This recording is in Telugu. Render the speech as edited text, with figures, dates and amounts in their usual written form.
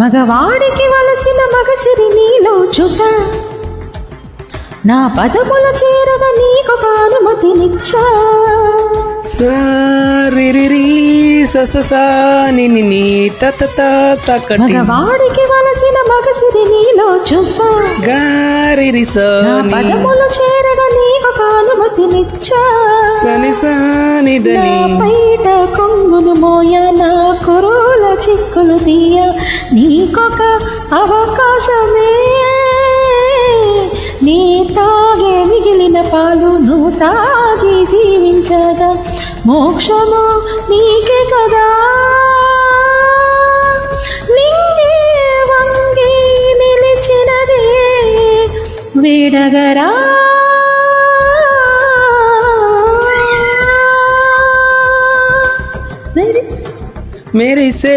మగవాడికి వలసిన మగసిరి నీలో చూసా, నా పదముల చేరగా నీకొక అనుమతినిచ్చా. మగవాడికి వలసిన మగసిరి నీలో చూసా, నా పదముల చేరగా నీకొక అనుమతినిచ్చా. పైట కొంగును మోయ, నా కురుల చిక్కులు తీయ, నీకొక అవకాశమే. నీ తాగే మిగిలిన పాలు నువ్వు తాగి జీవించగా, మోక్షము నీకే కదా. నింగి వంగి నిలిచినదే వేడగరా. मेरी से